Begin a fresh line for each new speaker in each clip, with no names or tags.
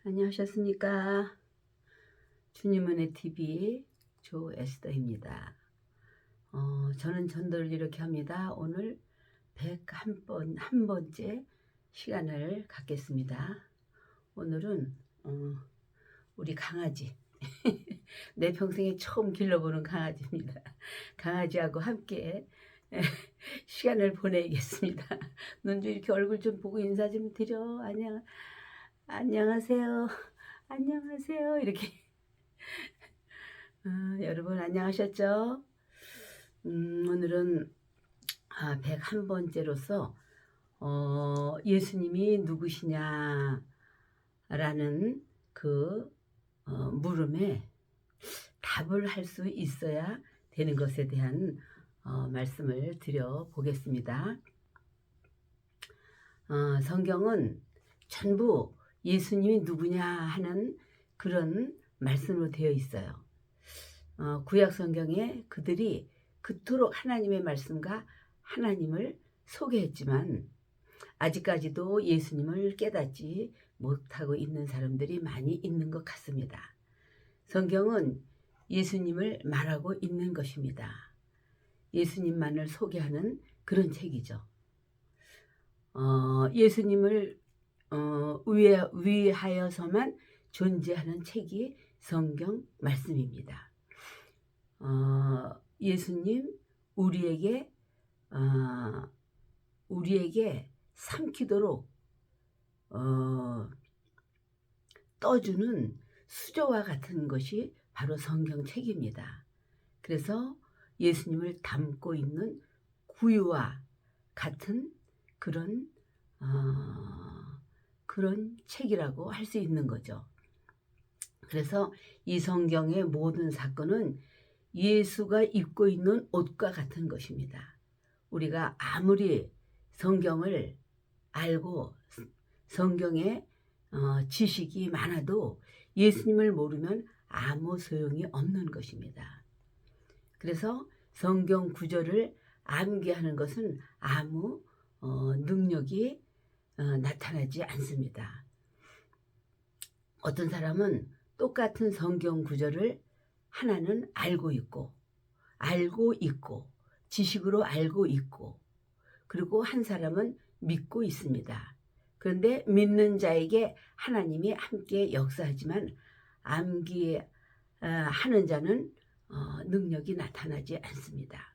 안녕하셨습니까? 주님 은혜 TV 조 에스더입니다. 저는 전도를 이렇게 합니다. 오늘 101번째 시간을 갖겠습니다. 오늘은 우리 강아지 내 평생에 처음 길러보는 강아지입니다. 강아지하고 함께 시간을 보내겠습니다. 눈 좀 이렇게 얼굴 좀 보고 인사 좀 드려. 안녕하세요. 안녕하세요. 이렇게. 여러분 안녕하셨죠? 오늘은 101번째로서 예수님이 누구시냐 라는 그 물음에 답을 할 수 있어야 되는 것에 대한 말씀을 드려 보겠습니다. 성경은 전부 예수님이 누구냐 하는 그런 말씀으로 되어 있어요. 구약 성경에 그들이 그토록 하나님의 말씀과 하나님을 소개했지만 아직까지도 예수님을 깨닫지 못하고 있는 사람들이 많이 있는 것 같습니다. 성경은 예수님을 말하고 있는 것입니다. 예수님만을 소개하는 그런 책이죠. 예수님을 위하여서만 존재하는 책이 성경 말씀입니다. 예수님 우리에게 삼키도록 떠주는 수저와 같은 것이 바로 성경책입니다. 그래서 예수님을 담고 있는 구유와 같은 그런 책이라고 할 수 있는 거죠. 그래서 이 성경의 모든 사건은 예수가 입고 있는 옷과 같은 것입니다. 우리가 아무리 성경을 알고 성경에 지식이 많아도 예수님을 모르면 아무 소용이 없는 것입니다. 그래서 성경 구절을 암기하는 것은 아무 능력이 나타나지 않습니다. 어떤 사람은 똑같은 성경 구절을 하나는 알고 있고 지식으로 알고 있고 그리고 한 사람은 믿고 있습니다. 그런데 믿는 자에게 하나님이 함께 역사하지만 암기하는 자는 능력이 나타나지 않습니다.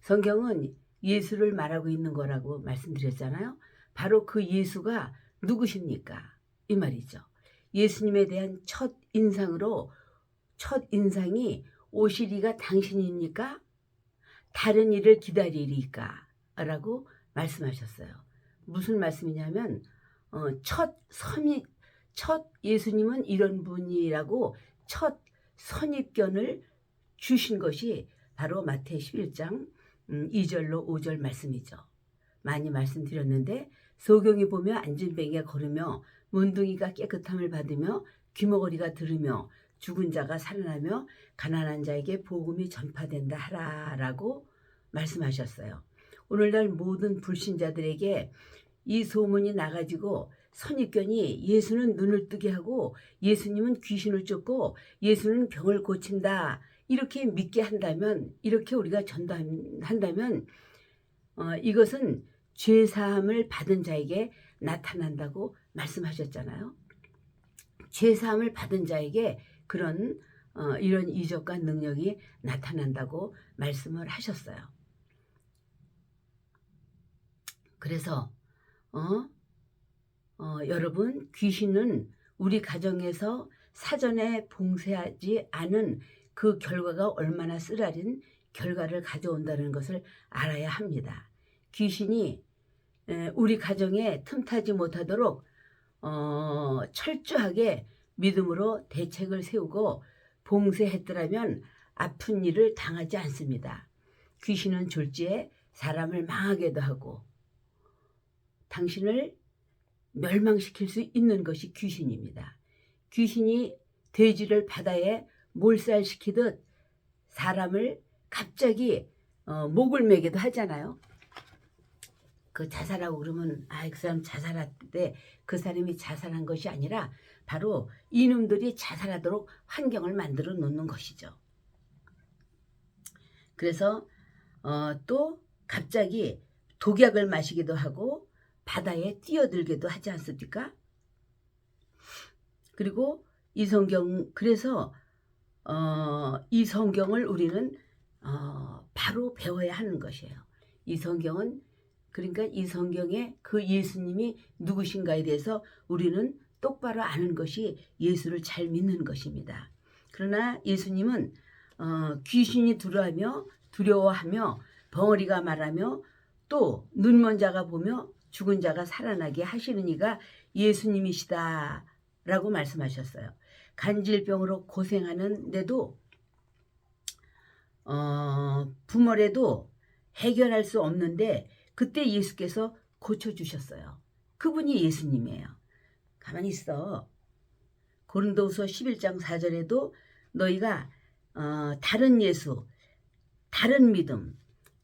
성경은 예수를 말하고 있는 거라고 말씀드렸잖아요. 바로 그 예수가 누구십니까? 이 말이죠. 예수님에 대한 첫 인상이 오시리가 당신입니까? 다른 일을 기다리리까? 라고 말씀하셨어요. 무슨 말씀이냐면 첫 예수님은 이런 분이라고 첫 선입견을 주신 것이 바로 마태복음 11장 2절로 5절 말씀이죠. 많이 말씀드렸는데 소경이 보며 안진뱅이가 걸으며 문둥이가 깨끗함을 받으며 귀머거리가 들으며 죽은 자가 살아나며 가난한 자에게 복음이 전파된다 하라라고 말씀하셨어요. 오늘날 모든 불신자들에게 이 소문이 나가지고 선입견이 예수는 눈을 뜨게 하고 예수님은 귀신을 쫓고 예수는 병을 고친다 이렇게 믿게 한다면 이렇게 우리가 전도한다면 이것은 죄사함을 받은 자에게 나타난다고 말씀하셨잖아요. 죄사함을 받은 자에게 이런 이적과 능력이 나타난다고 말씀을 하셨어요. 그래서 여러분 귀신은 우리 가정에서 사전에 봉쇄하지 않은 그 결과가 얼마나 쓰라린 결과를 가져온다는 것을 알아야 합니다. 귀신이 우리 가정에 틈타지 못하도록 철저하게 믿음으로 대책을 세우고 봉쇄했더라면 아픈 일을 당하지 않습니다. 귀신은 졸지에 사람을 망하게도 하고 당신을 멸망시킬 수 있는 것이 귀신입니다. 귀신이 돼지를 바다에 몰살시키듯 사람을 갑자기 목을 매기도 하잖아요. 그 자살하고 그러면 그 사람 자살했대. 그 사람이 자살한 것이 아니라 바로 이놈들이 자살하도록 환경을 만들어 놓는 것이죠. 그래서 또 갑자기 독약을 마시기도 하고 바다에 뛰어들기도 하지 않습니까? 그리고 이 성경, 그래서 이 성경을 우리는 바로 배워야 하는 것이에요. 이 성경은, 그러니까 이 성경에 그 예수님이 누구신가에 대해서 우리는 똑바로 아는 것이 예수를 잘 믿는 것입니다. 그러나 예수님은 귀신이 두려워하며 벙어리가 말하며 또 눈먼 자가 보며 죽은 자가 살아나게 하시는 이가 예수님이시다 라고 말씀하셨어요. 간질병으로 고생하는데도 부모래도 해결할 수 없는데 그때 예수께서 고쳐주셨어요. 그분이 예수님이에요. 가만히 있어. 고린도후서 11장 4절에도 너희가 다른 예수, 다른 믿음,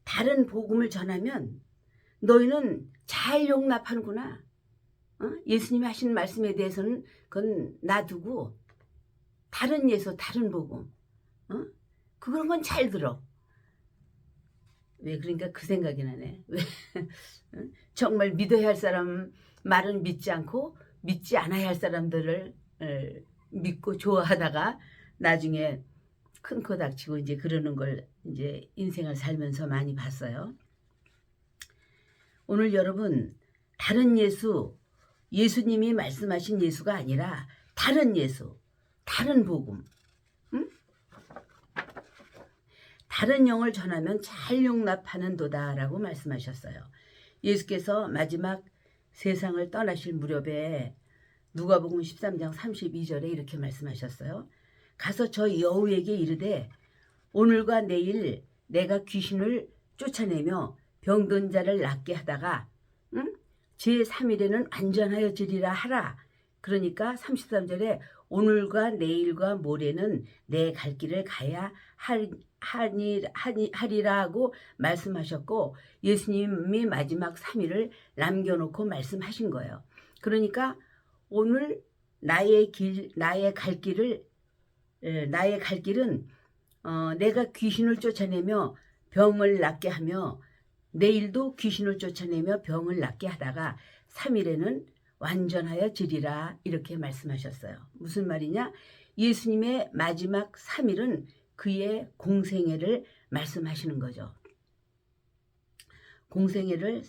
다른 복음을 전하면 너희는 잘 용납하는구나. 예수님이 하신 말씀에 대해서는 그건 놔두고 다른 예수, 다른 복음, 그런 건 잘 들어. 왜 그러니까 그 생각이 나네. 왜 정말 믿어야 할 사람 말은 믿지 않고 믿지 않아야 할 사람들을 믿고 좋아하다가 나중에 큰 코 닥치고 이제 그러는 걸 이제 인생을 살면서 많이 봤어요. 오늘 여러분 다른 예수, 예수님이 말씀하신 예수가 아니라 다른 예수, 다른 복음, 다른 영을 전하면 잘 용납하는도다 라고 말씀하셨어요. 예수께서 마지막 세상을 떠나실 무렵에 누가복음 13장 32절에 이렇게 말씀하셨어요. 가서 저 여우에게 이르되 오늘과 내일 내가 귀신을 쫓아내며 병든 자를 낫게 하다가 제3일에는 완전하여 지리라 하라. 그러니까 33절에 오늘과 내일과 모레는 내 갈 길을 가야 하리라 하고 말씀하셨고 예수님이 마지막 3일을 남겨놓고 말씀하신 거예요. 그러니까 오늘 나의 갈 길은 내가 귀신을 쫓아내며 병을 낫게 하며 내일도 귀신을 쫓아내며 병을 낫게 하다가 3일에는 완전하여 지리라 이렇게 말씀하셨어요. 무슨 말이냐? 예수님의 마지막 3일은 그의 공생애를 말씀하시는 거죠. 공생애를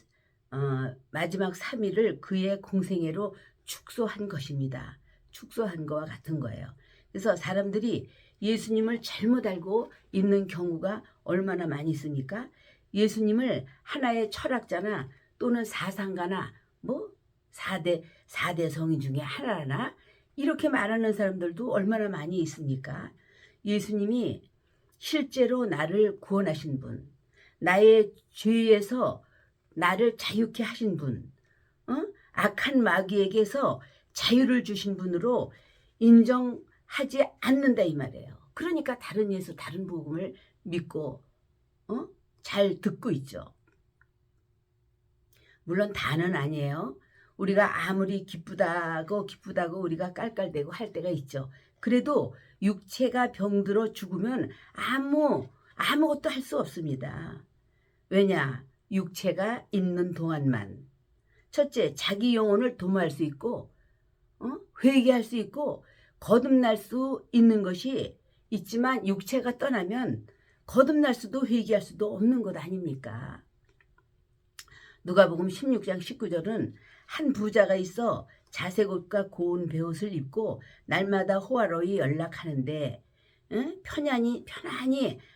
마지막 3일을 그의 공생애로 축소한 것입니다. 축소한 거와 같은 거예요. 그래서 사람들이 예수님을 잘못 알고 있는 경우가 얼마나 많이 있습니까? 예수님을 하나의 철학자나 또는 사상가나 뭐 4대 성인 중에 하나나 이렇게 말하는 사람들도 얼마나 많이 있습니까? 예수님이 실제로 나를 구원하신 분, 나의 죄에서 나를 자유케 하신 분, 악한 마귀에게서 자유를 주신 분으로 인정하지 않는다 이 말이에요. 그러니까 다른 예수, 다른 복음을 믿고 잘 듣고 있죠. 물론 다는 아니에요. 우리가 아무리 기쁘다고 우리가 깔깔대고 할 때가 있죠. 그래도 육체가 병들어 죽으면 아무것도 할 수 없습니다. 왜냐? 육체가 있는 동안만. 첫째, 자기 영혼을 도모할 수 있고 회개할 수 있고 거듭날 수 있는 것이 있지만 육체가 떠나면 거듭날 수도 회개할 수도 없는 것 아닙니까? 누가복음 16장 19절은 한 부자가 있어 자색옷과 고운 베옷을 입고 날마다 호화로이 연락하는데 편안히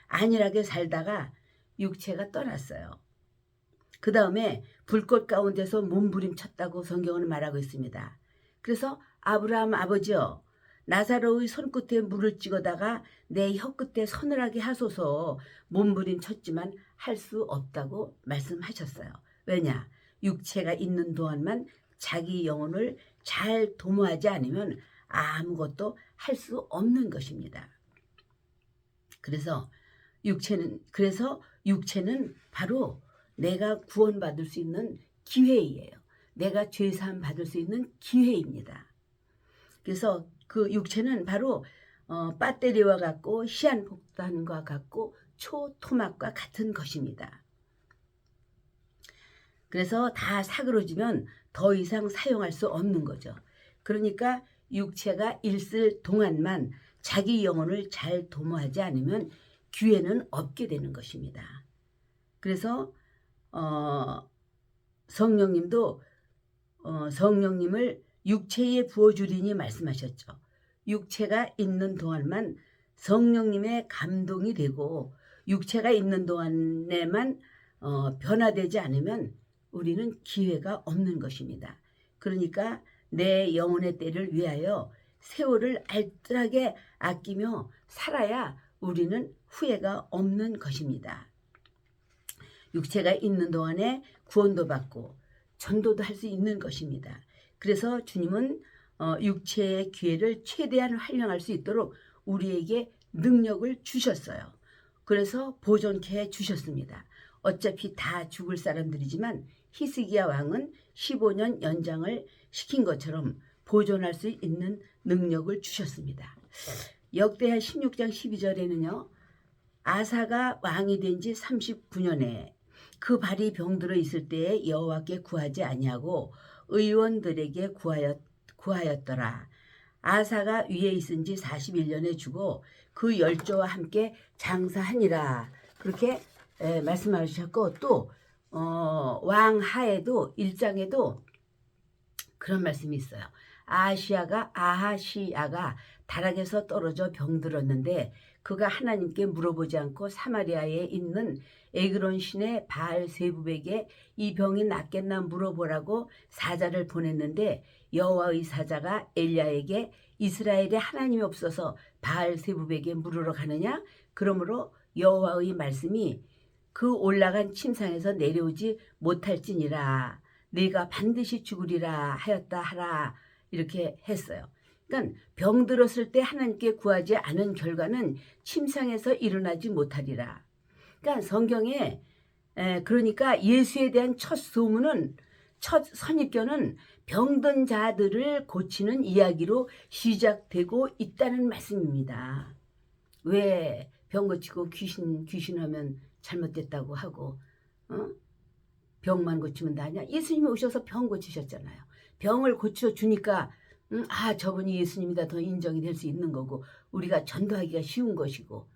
안일하게 살다가 육체가 떠났어요. 그 다음에 불꽃 가운데서 몸부림쳤다고 성경은 말하고 있습니다. 그래서 아브라함 아버지여 나사로의 손끝에 물을 찍어다가 내 혀끝에 서늘하게 하소서. 몸부림쳤지만 할 수 없다고 말씀하셨어요. 왜냐? 육체가 있는 동안만 자기 영혼을 잘 도모하지 않으면 아무것도 할 수 없는 것입니다. 그래서 육체는 바로 내가 구원받을 수 있는 기회예요. 내가 죄사함 받을 수 있는 기회입니다. 그래서 그 육체는 바로 배터리와 같고 시한폭탄과 같고 초토막과 같은 것입니다. 그래서 다 사그러지면 더 이상 사용할 수 없는 거죠. 그러니까 육체가 있을 동안만 자기 영혼을 잘 도모하지 않으면 기회는 없게 되는 것입니다. 그래서 성령님도 성령님을 육체에 부어주리니 말씀하셨죠. 육체가 있는 동안만 성령님의 감동이 되고 육체가 있는 동안에만 변화되지 않으면 우리는 기회가 없는 것입니다. 그러니까 내 영혼의 때를 위하여 세월을 알뜰하게 아끼며 살아야 우리는 후회가 없는 것입니다. 육체가 있는 동안에 구원도 받고 전도도 할 수 있는 것입니다. 그래서 주님은 육체의 기회를 최대한 활용할 수 있도록 우리에게 능력을 주셨어요. 그래서 보존케 해 주셨습니다. 어차피 다 죽을 사람들이지만 히스기야 왕은 15년 연장을 시킨 것처럼 보존할 수 있는 능력을 주셨습니다. 역대하 16장 12절에는요. 아사가 왕이 된 지 39년에 그 발이 병들어 있을 때에 여호와께 구하지 아니하고 의원들에게 구하였더라. 아사가 위에 있은 지 41년에 죽어 그 열조와 함께 장사하니라. 그렇게 말씀하셨고 또 왕하에도 1장에도 그런 말씀이 있어요. 아하시야가 다락에서 떨어져 병들었는데 그가 하나님께 물어보지 않고 사마리아에 있는 에그론 신의 바알세붑에게 이 병이 낫겠나 물어보라고 사자를 보냈는데 여호와의 사자가 엘리야에게 이스라엘에 하나님이 없어서 바알세붑에게 물으러 가느냐? 그러므로 여호와의 말씀이 그 올라간 침상에서 내려오지 못할지니라. 네가 반드시 죽으리라 하였다 하라. 이렇게 했어요. 그러니까 병들었을 때 하나님께 구하지 않은 결과는 침상에서 일어나지 못하리라. 그러니까 성경에 그러니까 예수에 대한 첫 소문은 첫 선입견은 병든 자들을 고치는 이야기로 시작되고 있다는 말씀입니다. 왜 병 고치고 귀신하면 잘못됐다고 하고 병만 고치면 다냐? 예수님이 오셔서 병 고치셨잖아요. 병을 고쳐주니까 저분이 예수님이다 더 인정이 될 수 있는 거고 우리가 전도하기가 쉬운 것이고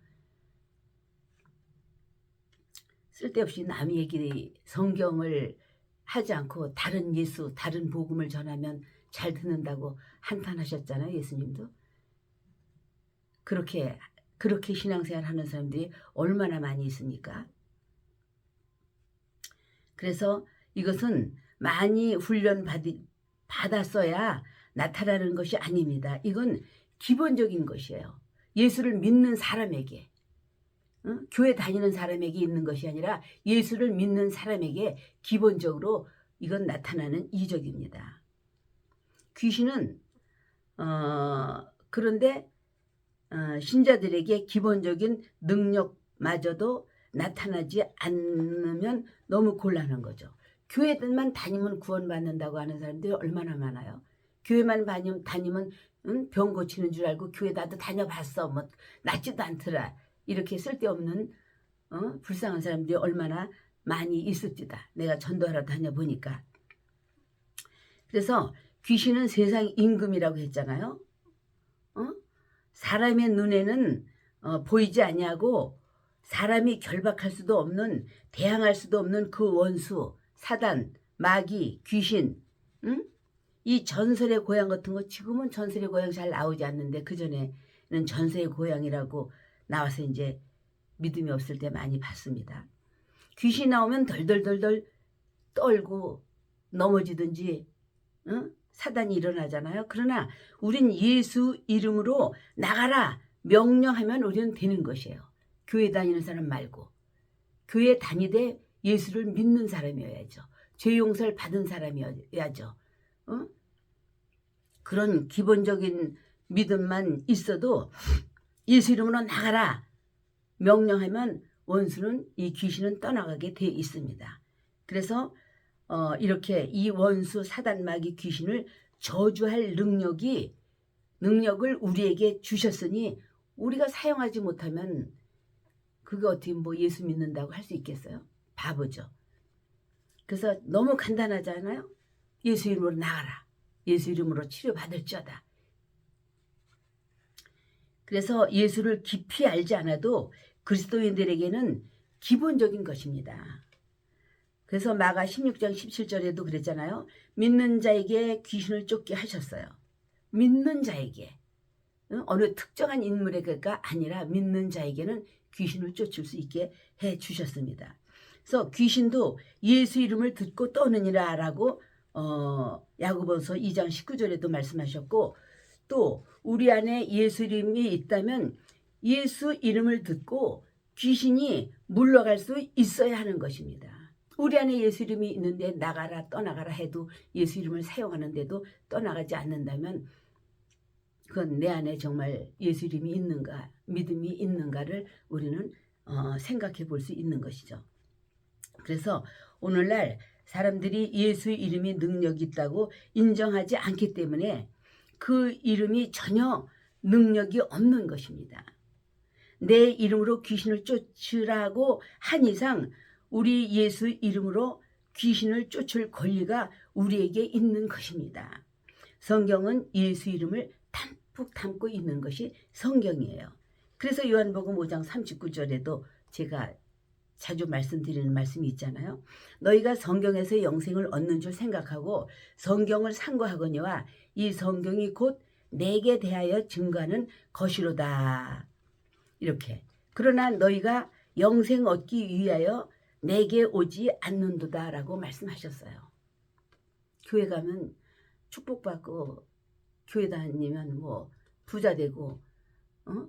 쓸데없이 남 얘기 성경을 하지 않고 다른 예수 다른 복음을 전하면 잘 듣는다고 한탄하셨잖아요. 예수님도. 그렇게 신앙생활 하는 사람들이 얼마나 많이 있습니까? 그래서 이것은 많이 훈련 받았어야 나타나는 것이 아닙니다. 이건 기본적인 것이에요. 예수를 믿는 사람에게 교회 다니는 사람에게 있는 것이 아니라 예수를 믿는 사람에게 기본적으로 이건 나타나는 이적입니다. 귀신은 그런데 신자들에게 기본적인 능력마저도 나타나지 않으면 너무 곤란한 거죠. 교회들만 다니면 구원받는다고 하는 사람들이 얼마나 많아요. 교회만 다니면 병 고치는 줄 알고 교회 나도 다녀봤어. 뭐 낫지도 않더라. 이렇게 쓸데없는 불쌍한 사람들이 얼마나 많이 있습니다. 내가 전도하러 다녀보니까. 그래서 귀신은 세상 임금이라고 했잖아요. 사람의 눈에는 보이지 아니하고 사람이 결박할 수도 없는 대항할 수도 없는 그 원수 사단 마귀 귀신 이 전설의 고향 같은 거 지금은 전설의 고향 잘 나오지 않는데 그전에는 전설의 고향이라고 나와서 이제 믿음이 없을 때 많이 봤습니다. 귀신 나오면 덜덜덜덜 떨고 넘어지든지 사단이 일어나잖아요. 그러나 우린 예수 이름으로 나가라 명령하면 우리는 되는 것이에요. 교회 다니는 사람 말고 교회 다니되 예수를 믿는 사람이어야죠. 죄 용서를 받은 사람이어야죠. 그런 기본적인 믿음만 있어도 예수 이름으로 나가라 명령하면 원수는 이 귀신은 떠나가게 돼 있습니다. 그래서 이렇게 이 원수 사단마귀 귀신을 저주할 능력을 우리에게 주셨으니 우리가 사용하지 못하면 그게 어떻게 뭐 예수 믿는다고 할 수 있겠어요? 바보죠. 그래서 너무 간단하잖아요. 예수 이름으로 나가라. 예수 이름으로 치료받을지어다. 그래서 예수를 깊이 알지 않아도 그리스도인들에게는 기본적인 것입니다. 그래서 마가 16장 17절에도 그랬잖아요. 믿는 자에게 귀신을 쫓게 하셨어요. 믿는 자에게. 어느 특정한 인물에게가 아니라 믿는 자에게는 귀신을 쫓을 수 있게 해 주셨습니다. 그래서 귀신도 예수 이름을 듣고 떠느니라 라고 야고보서 2장 19절에도 말씀하셨고, 또 우리 안에 예수 이름이 있다면 예수 이름을 듣고 귀신이 물러갈 수 있어야 하는 것입니다. 우리 안에 예수 이름이 있는데 나가라 떠나가라 해도 예수 이름을 사용하는데도 떠나가지 않는다면 그건 내 안에 정말 예수 이름이 있는가, 믿음이 있는가를 우리는 생각해 볼 수 있는 것이죠. 그래서 오늘날 사람들이 예수 이름이 능력이 있다고 인정하지 않기 때문에 그 이름이 전혀 능력이 없는 것입니다. 내 이름으로 귀신을 쫓으라고 한 이상 우리 예수 이름으로 귀신을 쫓을 권리가 우리에게 있는 것입니다. 성경은 예수 이름을 담뿍 담고 있는 것이 성경이에요. 그래서 요한복음 5장 39절에도 제가 자주 말씀드리는 말씀이 있잖아요. 너희가 성경에서 영생을 얻는 줄 생각하고 성경을 상고하거니와 이 성경이 곧 내게 대하여 증거하는 것이로다. 이렇게. 그러나 너희가 영생 얻기 위하여 내게 오지 않는도다 라고 말씀하셨어요. 교회 가면 축복받고 교회 다니면 뭐 부자 되고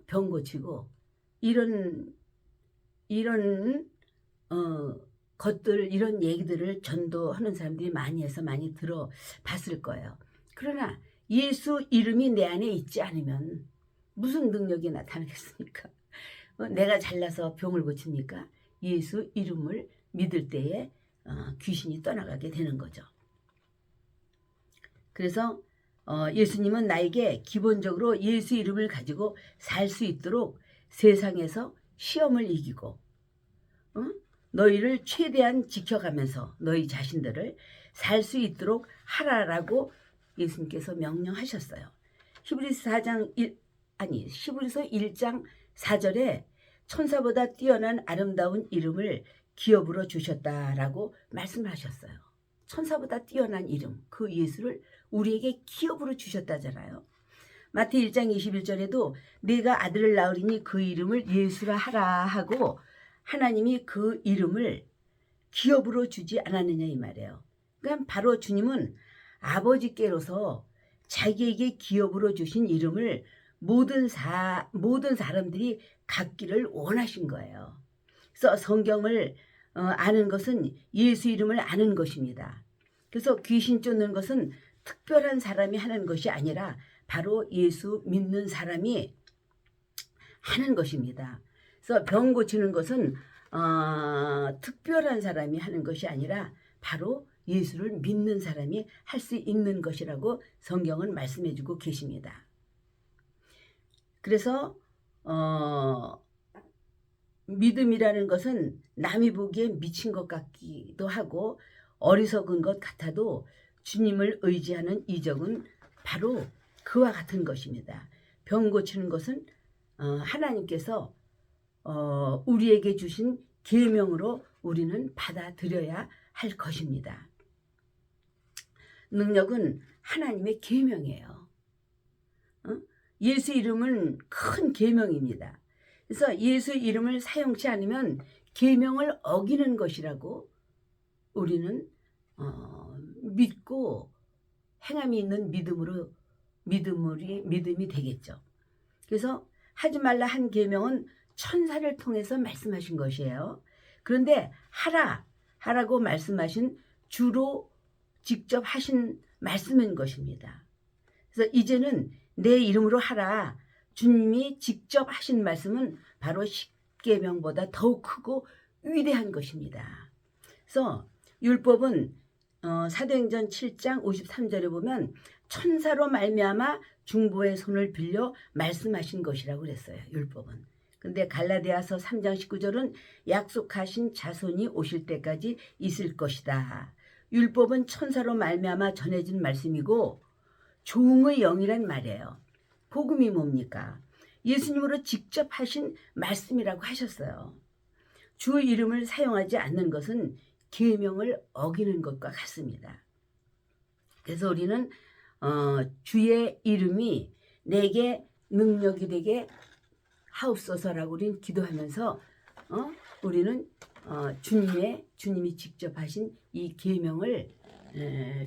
병 고치고 이런 것들, 이런 얘기들을 전도하는 사람들이 많이 해서 많이 들어봤을 거예요. 그러나 예수 이름이 내 안에 있지 않으면 무슨 능력이 나타나겠습니까? 내가 잘나서 병을 고칩니까? 예수 이름을 믿을 때에 귀신이 떠나가게 되는 거죠. 그래서 예수님은 나에게 기본적으로 예수 이름을 가지고 살 수 있도록 세상에서 시험을 이기고 너희를 최대한 지켜가면서 너희 자신들을 살 수 있도록 하라라고 예수님께서 명령하셨어요. 히브리서 1장 4절에 천사보다 뛰어난 아름다운 이름을 기업으로 주셨다라고 말씀하셨어요. 천사보다 뛰어난 이름, 그 예수를 우리에게 기업으로 주셨다잖아요. 마태 1장 21절에도 내가 아들을 낳으리니 그 이름을 예수라 하라 하고 하나님이 그 이름을 기업으로 주지 않았느냐 이 말이에요. 그러니까 바로 주님은 아버지께로서 자기에게 기업으로 주신 이름을 모든 사람들이 갖기를 원하신 거예요. 그래서 성경을 아는 것은 예수 이름을 아는 것입니다. 그래서 귀신 쫓는 것은 특별한 사람이 하는 것이 아니라 바로 예수 믿는 사람이 하는 것입니다. 그래서 병 고치는 것은 특별한 사람이 하는 것이 아니라 바로 예수를 믿는 사람이 할 수 있는 것이라고 성경은 말씀해 주고 계십니다. 그래서 믿음이라는 것은 남이 보기에 미친 것 같기도 하고 어리석은 것 같아도 주님을 의지하는 이적은 바로 그와 같은 것입니다. 병 고치는 것은 하나님께서 우리에게 주신 계명으로 우리는 받아들여야 할 것입니다. 능력은 하나님의 계명이에요. 예수 이름은 큰 계명입니다. 그래서 예수 이름을 사용치 않으면 계명을 어기는 것이라고 우리는 믿고 행함이 있는 믿음이 되겠죠. 그래서 하지 말라 한 계명은 천사를 통해서 말씀하신 것이에요. 그런데 하라고 말씀하신 주로 직접 하신 말씀인 것입니다. 그래서 이제는 내 이름으로 하라. 주님이 직접 하신 말씀은 바로 십계명보다 더욱 크고 위대한 것입니다. 그래서 율법은 사도행전 7장 53절에 보면 천사로 말미암아 중보의 손을 빌려 말씀하신 것이라고 그랬어요. 율법은. 근데 갈라디아서 3장 19절은 약속하신 자손이 오실 때까지 있을 것이다. 율법은 천사로 말미암아 전해진 말씀이고 종의 영이란 말이에요. 복음이 뭡니까? 예수님으로 직접 하신 말씀이라고 하셨어요. 주 이름을 사용하지 않는 것은 계명을 어기는 것과 같습니다. 그래서 우리는 주의 이름이 내게 능력이 되게 하옵소서라고 우리는 기도하면서 우리는 주님이 직접 하신 이 계명을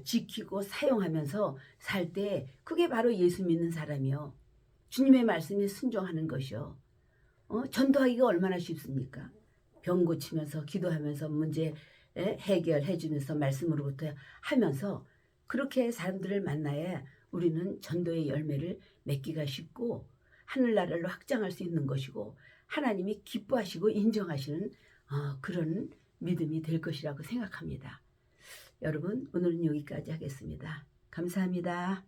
지키고 사용하면서 살 때 그게 바로 예수 믿는 사람이요. 주님의 말씀에 순종하는 것이요. 전도하기가 얼마나 쉽습니까? 병 고치면서 기도하면서 문제 해결해 주면서 말씀으로부터 하면서 그렇게 사람들을 만나야 우리는 전도의 열매를 맺기가 쉽고 하늘나라를 확장할 수 있는 것이고 하나님이 기뻐하시고 인정하시는 그런 믿음이 될 것이라고 생각합니다. 여러분, 오늘은 여기까지 하겠습니다. 감사합니다.